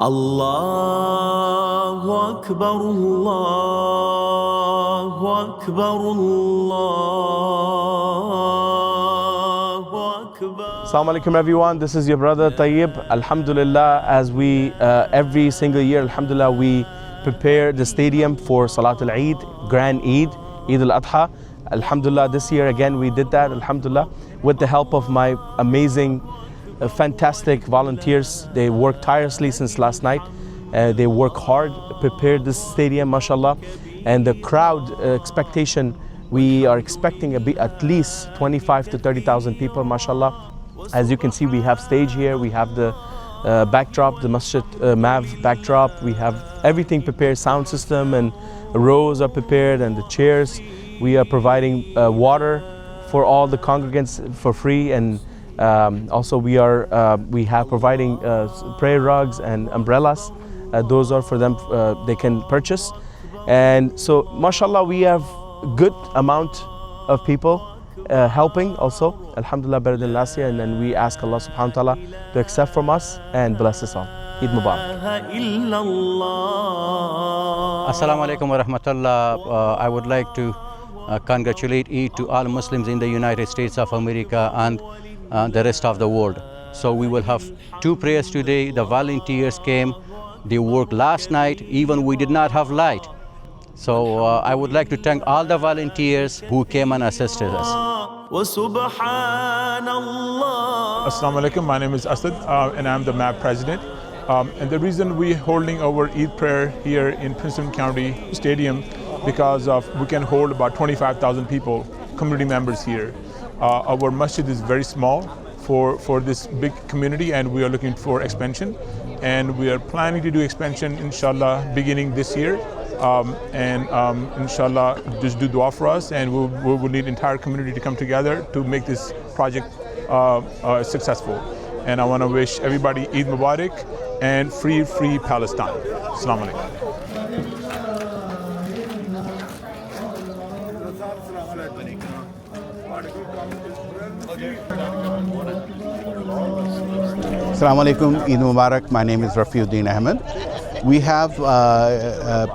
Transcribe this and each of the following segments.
Allahu Akbar, Allahu Akbar, Allahu Akbar. Assalamu alaikum everyone, this is your brother Tayyib. Alhamdulillah, as we every single year, alhamdulillah, we prepare the stadium for Salatul Eid, Grand Eid, Eid al-Adha. Alhamdulillah, this year again we did that, alhamdulillah, with the help of my amazing fantastic volunteers. They worked tirelessly since last night. They work hard, prepared this stadium, mashallah. And the crowd expectation, we are expecting at least 25 to 30,000 people, mashallah. As you can see, we have stage here, we have the backdrop, the Masjid MAV backdrop. We have everything prepared, sound system and rows are prepared and the chairs. We are providing water for all the congregants for free, and also we have providing prayer rugs and umbrellas. Those are for them, they can purchase. And so mashallah, we have good amount of people helping also, alhamdulillah, better than last year. And then we ask Allah subhanahu wa ta'ala to accept from us and bless us all. Eid Mubarak. Assalamu alaikum wa rahmatullah. I would like to congratulate Eid to all Muslims in the United States of America and the rest of the world. So we will have two prayers today. The volunteers came, they worked last night, even we did not have light. So I would like to thank all the volunteers who came and assisted us. Assalamu alaikum, my name is Asad and I'm the MAV president. And the reason we're holding our Eid prayer here in Prince William County Stadium, because we can hold about 25,000 people, community members here. Our masjid is very small for this big community, and we are looking for expansion. And we are planning to do expansion, inshallah, beginning this year. Inshallah, just do dua for us, and we will need entire community to come together to make this project successful. And I want to wish everybody Eid Mubarak and free Palestine. Assalamu alaikum. Assalamu alaikum, Eid Mubarak. My name is Rafiuddin Ahmed. We have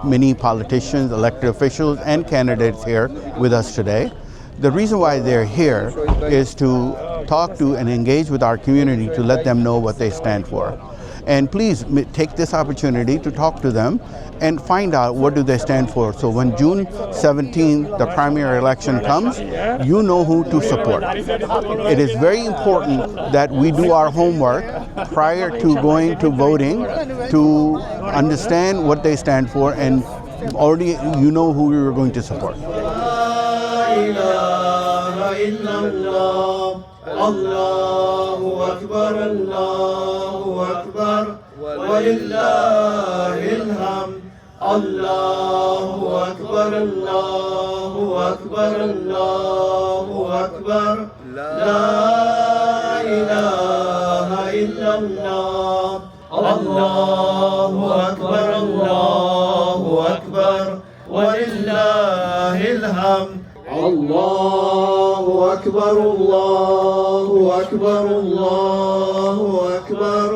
many politicians, elected officials, and candidates here with us today. The reason why they're here is to talk to and engage with our community to let them know what they stand for. And please take this opportunity to talk to them and find out what do they stand for. So when June 17th, the primary election comes, you know who to support. It is very important that we do our homework prior to going to voting to understand what they stand for, and already you know who you're going to support. Allahu Akbar, Allahu Akbar, walillahil hamd. Allahu Akbar, Allahu Akbar, Allahu Akbar. La ilaha illallah. Allahu Akbar, Allahu Akbar, walillahil hamd. Allahu Akbar, Allahu Akbar, Allahu Akbar.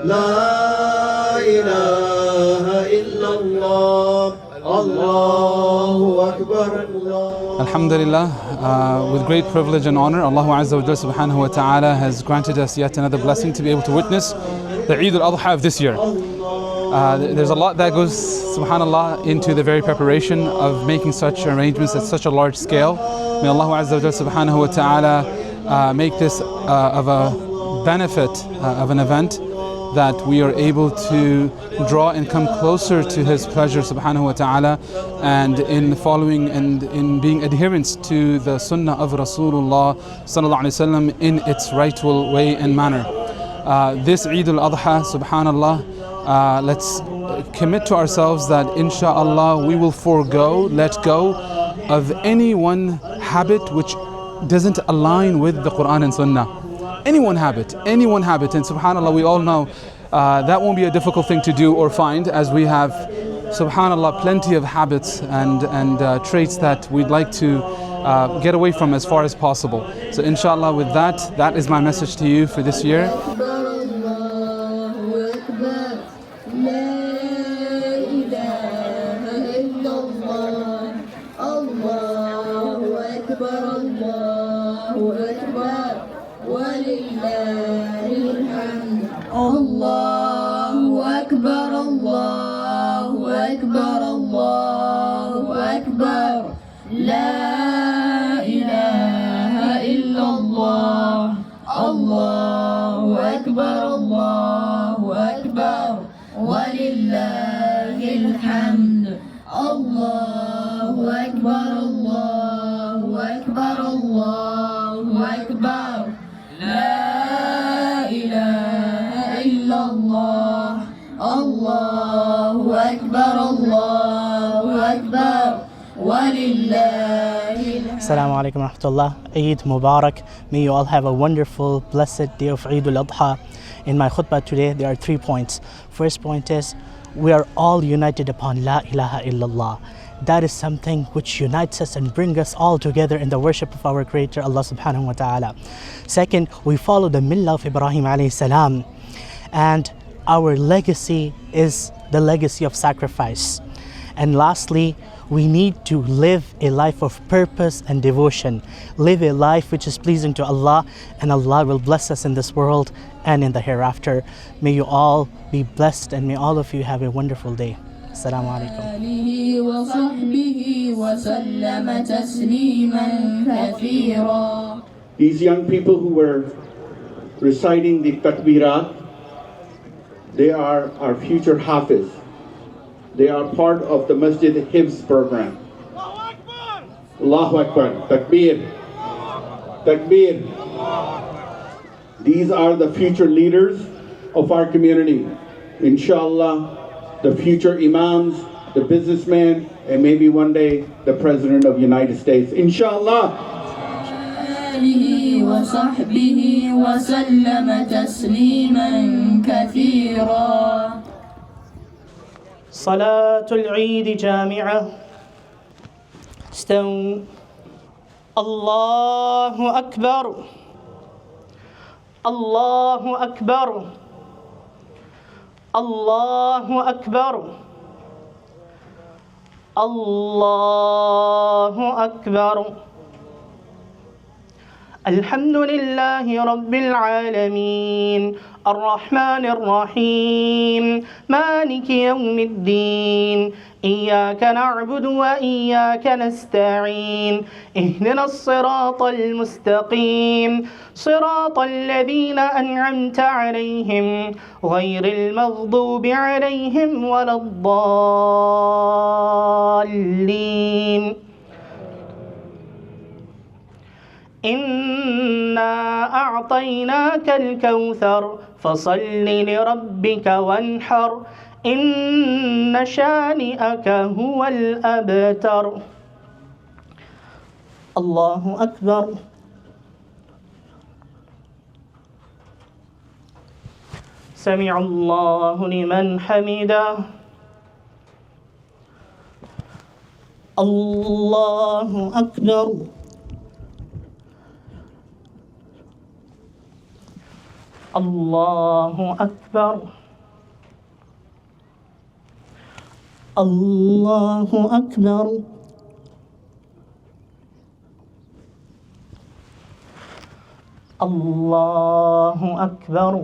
La ilaha illallah. Allahu Akbar, Allah. Alhamdulillah, with great privilege and honor, Allah Azza wa Jalla subhanahu wa ta'ala has granted us yet another blessing to be able to witness the Eid al-Adha of this year. There's a lot that goes, subhanallah, into the very preparation of making such arrangements at such a large scale. May Allah Azza wa Jalla subhanahu wa ta'ala make this of a benefit of an event that we are able to draw and come closer to His pleasure subhanahu wa ta'ala, and in following and in being adherents to the sunnah of Rasulullah sallallahu alaihi wasallam in its rightful way and manner. This Eid al-Adha, subhanallah, let's commit to ourselves that insha'Allah we will let go of any one habit which doesn't align with the Quran and Sunnah. Any one habit, and subhanAllah, we all know that won't be a difficult thing to do or find, as we have, subhanAllah, plenty of habits and traits that we'd like to get away from as far as possible. So inshallah, with that is my message to you for this year. لا إله إلا الله الله أكبر الله أكبر ولله الحمد الله أكبر الله أكبر الله أكبر لا إله إلا الله الله أكبر الله أكبر ولله الحمد الله أكبر الله أكبر الله أكبر لا إله إلا الله الله أكبر الله أكبر ولله الحمد. Assalamu alaikum wa rahmatullah. Eid Mubarak. May you all have a wonderful, blessed day of Eid al-Adha. In my khutbah today, there are 3 points. First point is, we are all united upon La ilaha illallah. That is something which unites us and brings us all together in the worship of our Creator, Allah subhanahu wa ta'ala. Second, we follow the millah of Ibrahim alayhi salam. And our legacy is the legacy of sacrifice. And lastly, we need to live a life of purpose and devotion. Live a life which is pleasing to Allah, and Allah will bless us in this world and in the hereafter. May you all be blessed, and may all of you have a wonderful day. Assalamu alaikum. آله وصحبه وسلم تسليما كثيرا. These young people who were reciting the takbirat, they are our future hafiz. They are part of the Masjid Hifz program. Allahu Akbar. Takbir. Takbir. These are the future leaders of our community. Inshallah, the future imams, the businessmen, and maybe one day the President of the United States. Inshallah. آله وصحبه وسلم تسليما كثيرا. صلاة العيد جامعة. استووا. الله أكبر. الله أكبر. الله أكبر. الله أكبر. الحمد لله رب العالمين الرحمن الرحيم مالك يوم الدين إياك نعبد وإياك نستعين اهدنا الصراط المستقيم صراط الذين أنعمت عليهم غير المغضوب عليهم ولا الضالين. إنا أعطيناك الكوثر فصل لربك وانحر إن شانئك هو الأبتر. الله أكبر. سمع الله لمن حمده. الله أكبر. الله أكبر. الله أكبر. الله أكبر.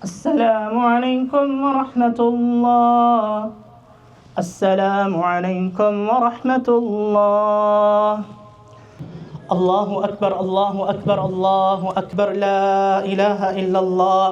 السلام عليكم ورحمة الله. السلام عليكم ورحمة الله. الله أكبر. الله أكبر. الله أكبر. لا إله إلا الله.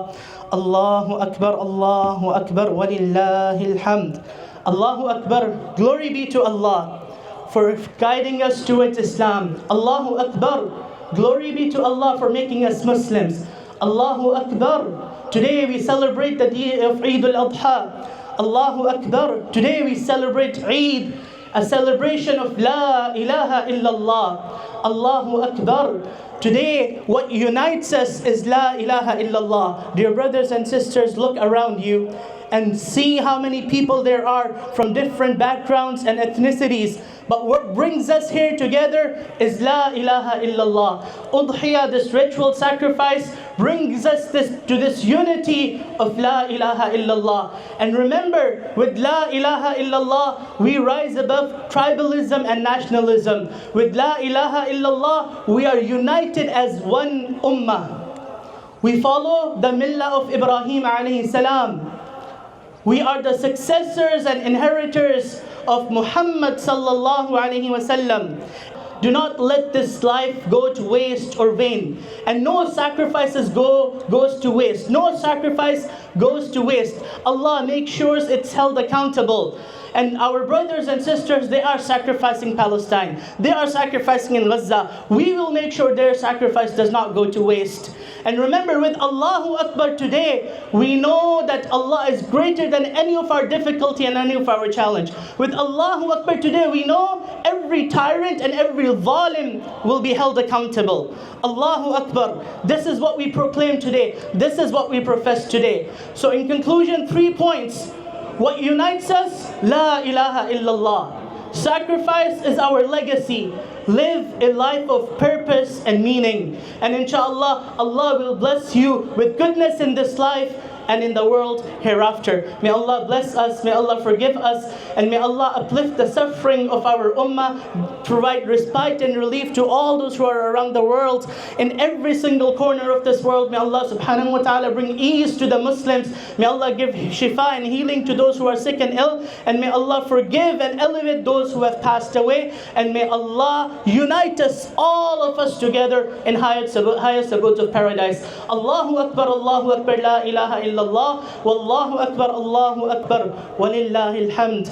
الله أكبر. الله أكبر ولله الحمد. Allahu Akbar. Glory be to Allah for guiding us towards Islam. Allahu Akbar. Glory be to Allah for making us Muslims. Allahu Akbar. Today we celebrate the day of Eid al-Adha. Allahu Akbar. Today we celebrate Eid, a celebration of La ilaha illallah. Allahu Akbar. Today, what unites us is La ilaha illallah. Dear brothers and sisters, look around you and see how many people there are from different backgrounds and ethnicities. But what brings us here together is La ilaha illallah. Udhiyah, this ritual sacrifice, brings us to this unity of La ilaha illallah. And remember, with La ilaha illallah, we rise above tribalism and nationalism. With La ilaha illallah, we are united as one ummah. We follow the millah of Ibrahim alayhi salam. We are the successors and inheritors of Muhammad sallallahu alaihi wasallam. Do not let this life go to waste or vain. And no sacrifices goes to waste. No sacrifice goes to waste. Allah makes sure it's held accountable. And our brothers and sisters, they are sacrificing Palestine. They are sacrificing in Gaza. We will make sure their sacrifice does not go to waste. And remember, with Allahu Akbar today, we know that Allah is greater than any of our difficulty and any of our challenge. With Allahu Akbar today, we know every tyrant and every zalim will be held accountable. Allahu Akbar. This is what we proclaim today. This is what we profess today. So in conclusion, 3 points. What unites us? La ilaha illallah. Sacrifice is our legacy. Live a life of purpose and meaning. And inshallah, Allah will bless you with goodness in this life and in the world hereafter. May Allah bless us, may Allah forgive us, and may Allah uplift the suffering of our ummah, provide respite and relief to all those who are around the world, in every single corner of this world. May Allah subhanahu wa ta'ala bring ease to the Muslims. May Allah give shifa and healing to those who are sick and ill, and may Allah forgive and elevate those who have passed away, and may Allah unite us, all of us together in highest abodes of paradise. Allahu Akbar, La ilaha illallah. Wallahu Akbar, Walillahi alhamd.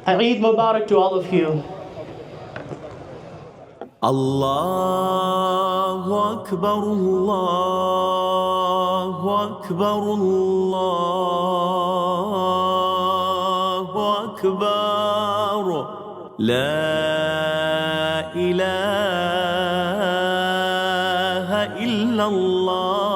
Eid Mubarak to all of you. Allahu Akbar, Allahu Akbar, Allahu Akbar. La ilaha illallah.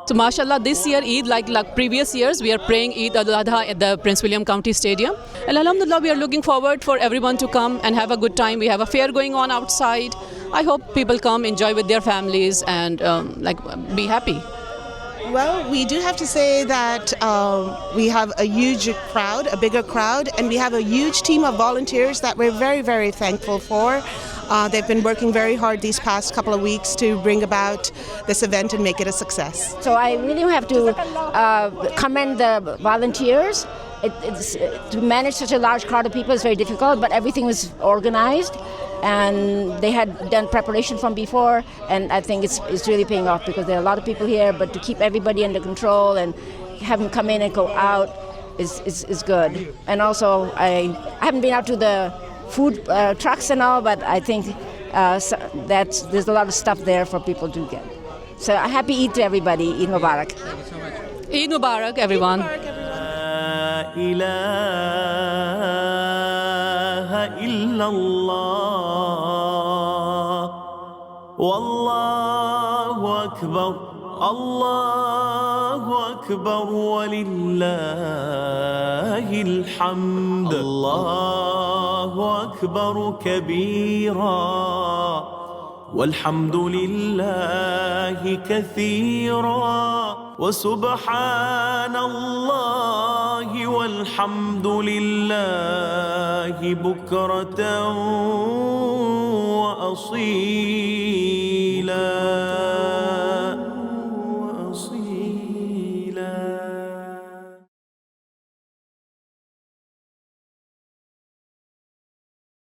So mashallah, this year Eid, like previous years, we are praying Eid al-Adha at the Prince William County Stadium. And alhamdulillah, we are looking forward for everyone to come and have a good time. We have a fair going on outside. I hope people come, enjoy with their families, and be happy. Well, we do have to say that we have a huge crowd, a bigger crowd, and we have a huge team of volunteers that we're very, very thankful for. They've been working very hard these past couple of weeks to bring about this event and make it a success. So I really have to commend the volunteers. To manage such a large crowd of people is very difficult, but everything was organized, and they had done preparation from before, and I think it's really paying off because there are a lot of people here, but to keep everybody under control and have them come in and go out is good. And also, I haven't been out to the food trucks and all, but I think there's a lot of stuff there for people to get. So a happy Eid to everybody. Eid Mubarak. Eid Mubarak, everyone. La ilaha illallah. Wallahu Akbar. Allahu Akbar, walillahi alhamd. Allahu Akbar kabira, والحمد لله كثيرا وسبحان الله والحمد لله بكرة وأصيلا.